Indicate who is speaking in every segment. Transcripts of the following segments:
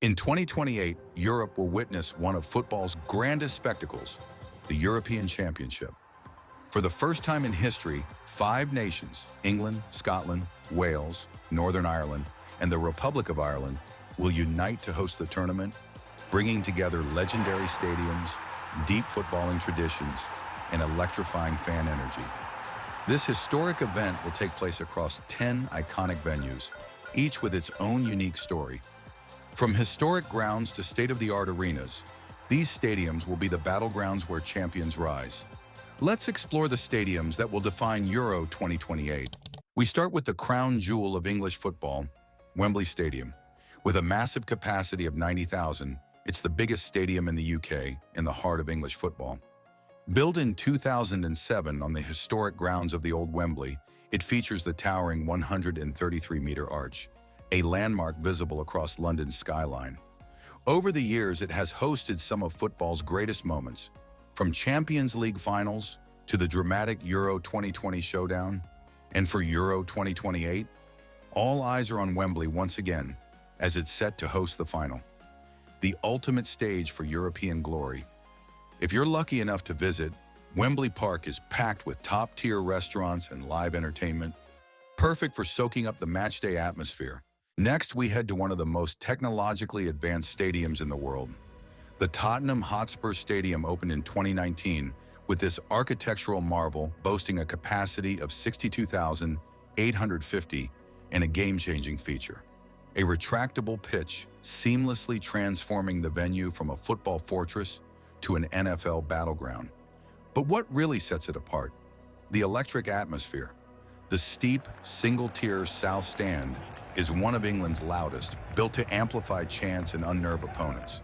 Speaker 1: In 2028, Europe will witness one of football's grandest spectacles, the European Championship. For the first time in history, 5 nations, England, Scotland, Wales, Northern Ireland, and the Republic of Ireland, will unite to host the tournament, bringing together legendary stadiums, deep footballing traditions, and electrifying fan energy. This historic event will take place across 10 iconic venues, each with its own unique story. From historic grounds to state-of-the-art arenas, these stadiums will be the battlegrounds where champions rise. Let's explore the stadiums that will define Euro 2028. We start with the crown jewel of English football, Wembley Stadium. With a massive capacity of 90,000, it's the biggest stadium in the UK, in the heart of English football. Built in 2007 on the historic grounds of the old Wembley, it features the towering 133-meter arch, a landmark visible across London's skyline. Over the years, it has hosted some of football's greatest moments, from Champions League finals to the dramatic Euro 2020 showdown. And for Euro 2028, all eyes are on Wembley once again, as it's set to host the final, the ultimate stage for European glory. If you're lucky enough to visit, Wembley Park is packed with top-tier restaurants and live entertainment, perfect for soaking up the matchday atmosphere. Next, we head to one of the most technologically advanced stadiums in the world. The Tottenham Hotspur Stadium opened in 2019, with this architectural marvel boasting a capacity of 62,850 and a game-changing feature: a retractable pitch, seamlessly transforming the venue from a football fortress to an NFL battleground. But what really sets it apart? The electric atmosphere. The steep, single-tier South Stand is one of England's loudest, built to amplify chants and unnerve opponents.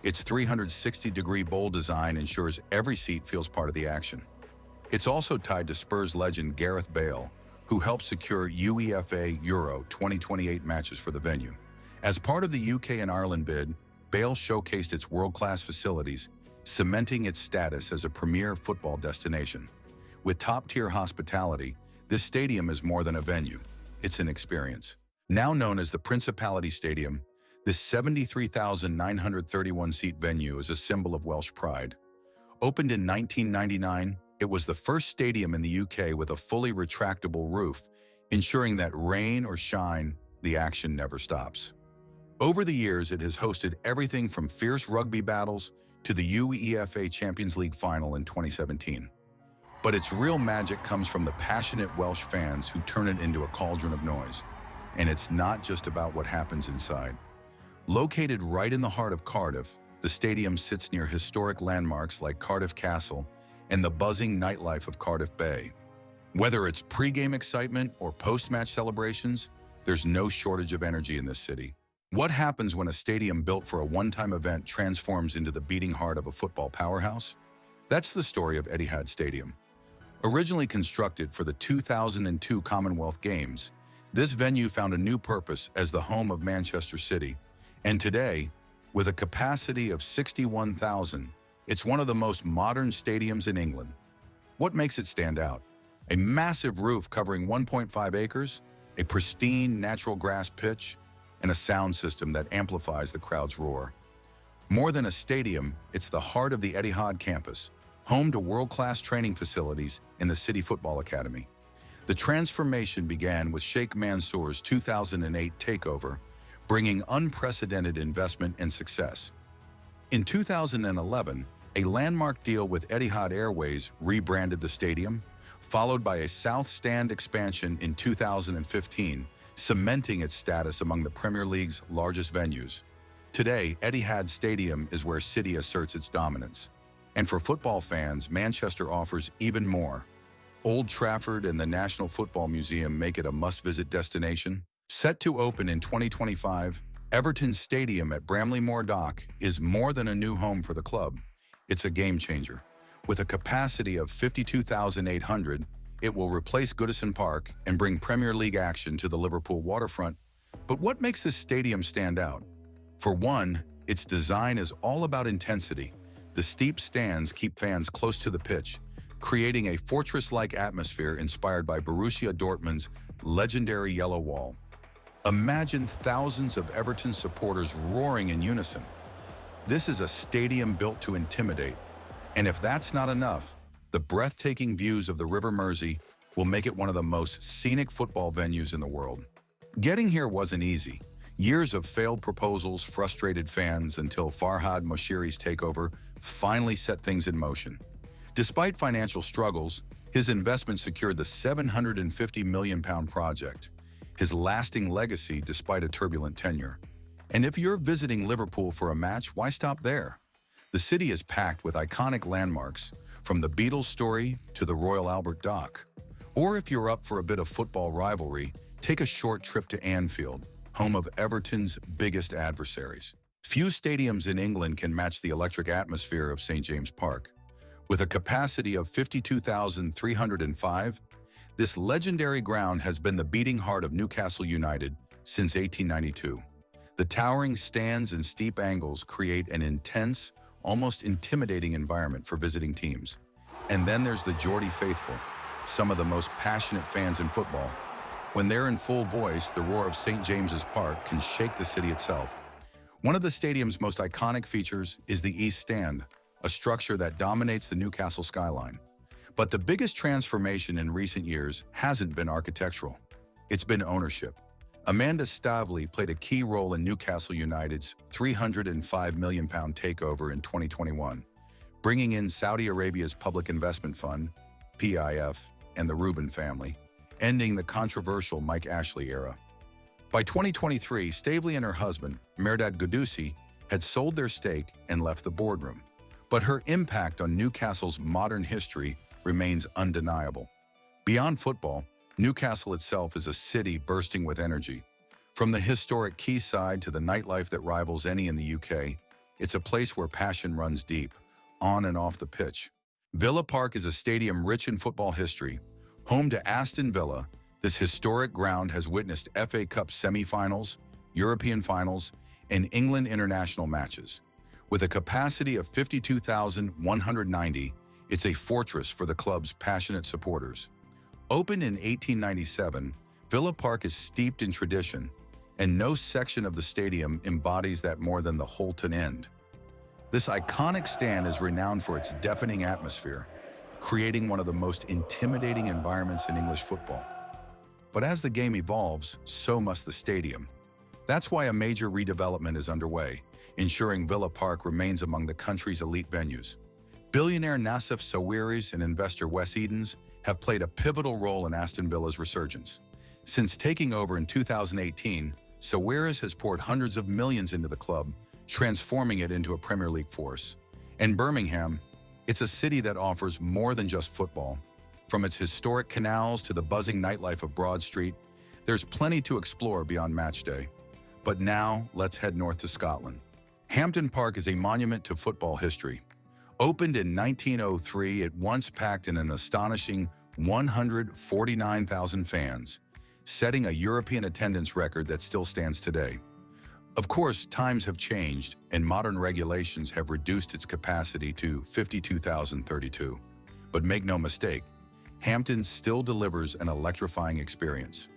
Speaker 1: Its 360-degree bowl design ensures every seat feels part of the action. It's also tied to Spurs legend Gareth Bale, who helped secure UEFA Euro 2028 matches for the venue. As part of the UK and Ireland bid, Bale showcased its world-class facilities, cementing its status as a premier football destination. With top-tier hospitality, this stadium is more than a venue. It's an experience. Now known as the Principality Stadium, this 73,931-seat venue is a symbol of Welsh pride. Opened in 1999, it was the first stadium in the UK with a fully retractable roof, ensuring that rain or shine, the action never stops. Over the years, it has hosted everything from fierce rugby battles to the UEFA Champions League final in 2017. But its real magic comes from the passionate Welsh fans who turn it into a cauldron of noise. And it's not just about what happens inside. Located right in the heart of Cardiff, the stadium sits near historic landmarks like Cardiff Castle and the buzzing nightlife of Cardiff Bay. Whether it's pre-game excitement or post-match celebrations, there's no shortage of energy in this city. What happens when a stadium built for a one-time event transforms into the beating heart of a football powerhouse? That's the story of Etihad Stadium. Originally constructed for the 2002 Commonwealth Games, this venue found a new purpose as the home of Manchester City. And today, with a capacity of 61,000, it's one of the most modern stadiums in England. What makes it stand out? A massive roof covering 1.5 acres, a pristine natural grass pitch, and a sound system that amplifies the crowd's roar. More than a stadium, it's the heart of the Etihad campus, home to world-class training facilities in the City Football Academy. The transformation began with Sheikh Mansour's 2008 takeover, bringing unprecedented investment and success. In 2011, a landmark deal with Etihad Airways rebranded the stadium, followed by a South Stand expansion in 2015, cementing its status among the Premier League's largest venues. Today, Etihad Stadium is where City asserts its dominance. And for football fans, Manchester offers even more. Old Trafford and the National Football Museum make it a must-visit destination. Set to open in 2025, Everton Stadium at Bramley-Moore Dock is more than a new home for the club. It's a game-changer. With a capacity of 52,800, it will replace Goodison Park and bring Premier League action to the Liverpool waterfront. But what makes this stadium stand out? For one, its design is all about intensity. The steep stands keep fans close to the pitch, creating a fortress-like atmosphere inspired by Borussia Dortmund's legendary Yellow Wall. Imagine thousands of Everton supporters roaring in unison. This is a stadium built to intimidate. And if that's not enough, the breathtaking views of the River Mersey will make it one of the most scenic football venues in the world. Getting here wasn't easy. Years of failed proposals frustrated fans until Farhad Moshiri's takeover finally set things in motion. Despite financial struggles, his investment secured the £750 million project, his lasting legacy despite a turbulent tenure. And if you're visiting Liverpool for a match, why stop there? The city is packed with iconic landmarks, from the Beatles story to the Royal Albert Dock. Or if you're up for a bit of football rivalry, take a short trip to Anfield, home of Everton's biggest adversaries. Few stadiums in England can match the electric atmosphere of St. James Park. With a capacity of 52,305, this legendary ground has been the beating heart of Newcastle United since 1892. The towering stands and steep angles create an intense, almost intimidating environment for visiting teams. And then there's the Geordie faithful, some of the most passionate fans in football. When they're in full voice, the roar of St. James's Park can shake the city itself. One of the stadium's most iconic features is the East Stand, a structure that dominates the Newcastle skyline. But the biggest transformation in recent years hasn't been architectural. It's been ownership. Amanda Stavely played a key role in Newcastle United's £305 million takeover in 2021, bringing in Saudi Arabia's Public Investment Fund, PIF, and the Rubin family, ending the controversial Mike Ashley era. By 2023, Stavely and her husband, Mehrdad Guddusi, had sold their stake and left the boardroom. But her impact on Newcastle's modern history remains undeniable. Beyond football, Newcastle itself is a city bursting with energy. From the historic quayside to the nightlife that rivals any in the UK, it's a place where passion runs deep, on and off the pitch. Villa Park is a stadium rich in football history. Home to Aston Villa, this historic ground has witnessed FA Cup semi-finals, European finals, and England international matches. With a capacity of 52,190, it's a fortress for the club's passionate supporters. Opened in 1897, Villa Park is steeped in tradition, and no section of the stadium embodies that more than the Holton End. This iconic stand is renowned for its deafening atmosphere, creating one of the most intimidating environments in English football. But as the game evolves, so must the stadium. That's why a major redevelopment is underway, ensuring Villa Park remains among the country's elite venues. Billionaire Nassef Sawiris and investor Wes Edens have played a pivotal role in Aston Villa's resurgence. Since taking over in 2018, Sawiris has poured hundreds of millions into the club, transforming it into a Premier League force. And Birmingham, it's a city that offers more than just football. From its historic canals to the buzzing nightlife of Broad Street, there's plenty to explore beyond match day. But now, let's head north to Scotland. Hampden Park is a monument to football history. Opened in 1903, it once packed in an astonishing 149,000 fans, setting a European attendance record that still stands today. Of course, times have changed, and modern regulations have reduced its capacity to 52,032. But make no mistake, Hampden still delivers an electrifying experience.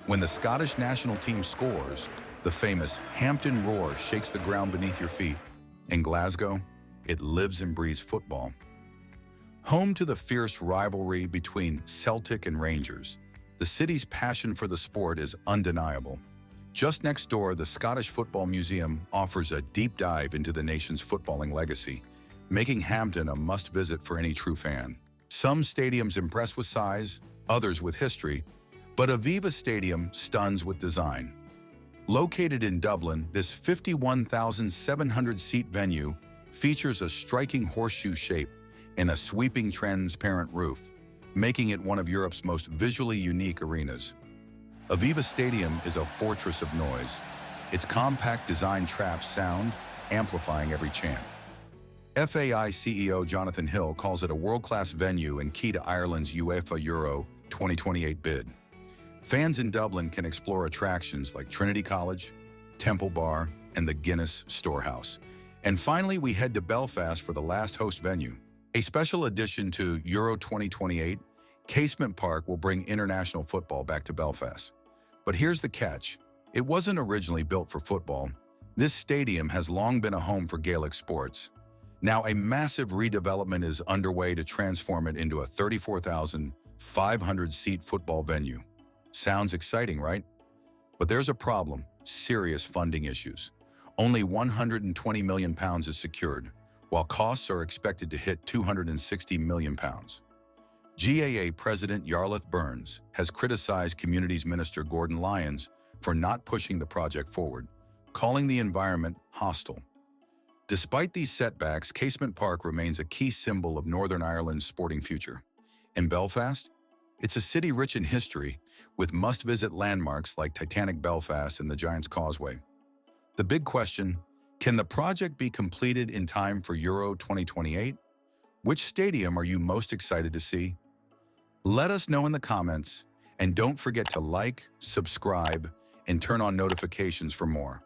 Speaker 1: When the Scottish national team scores, the famous Hampden roar shakes the ground beneath your feet. In Glasgow, it lives and breathes football. Home to the fierce rivalry between Celtic and Rangers, the city's passion for the sport is undeniable. Just next door, the Scottish Football Museum offers a deep dive into the nation's footballing legacy, making Hampden a must-visit for any true fan. Some stadiums impress with size, others with history, but Aviva Stadium stuns with design. Located in Dublin, this 51,700-seat venue features a striking horseshoe shape and a sweeping transparent roof, making it one of Europe's most visually unique arenas. Aviva Stadium is a fortress of noise. Its compact design traps sound, amplifying every chant. FAI CEO Jonathan Hill calls it a world-class venue and key to Ireland's UEFA Euro 2028 bid. Fans in Dublin can explore attractions like Trinity College, Temple Bar, and the Guinness Storehouse. And finally, we head to Belfast for the last host venue. A special addition to Euro 2028, Casement Park will bring international football back to Belfast. But here's the catch. It wasn't originally built for football. This stadium has long been a home for Gaelic sports. Now, a massive redevelopment is underway to transform it into a 34,500-seat football venue. Sounds exciting, right? But there's a problem: serious funding issues. Only £120 million is secured, while costs are expected to hit £260 million. GAA President Yarlath Burns has criticized Communities Minister Gordon Lyons for not pushing the project forward, calling the environment hostile. Despite these setbacks, Casement Park remains a key symbol of Northern Ireland's sporting future. In Belfast, it's a city rich in history, with must-visit landmarks like Titanic Belfast and the Giant's Causeway. The big question: can the project be completed in time for Euro 2028? Which stadium are you most excited to see? Let us know in the comments, and don't forget to like, subscribe, and turn on notifications for more.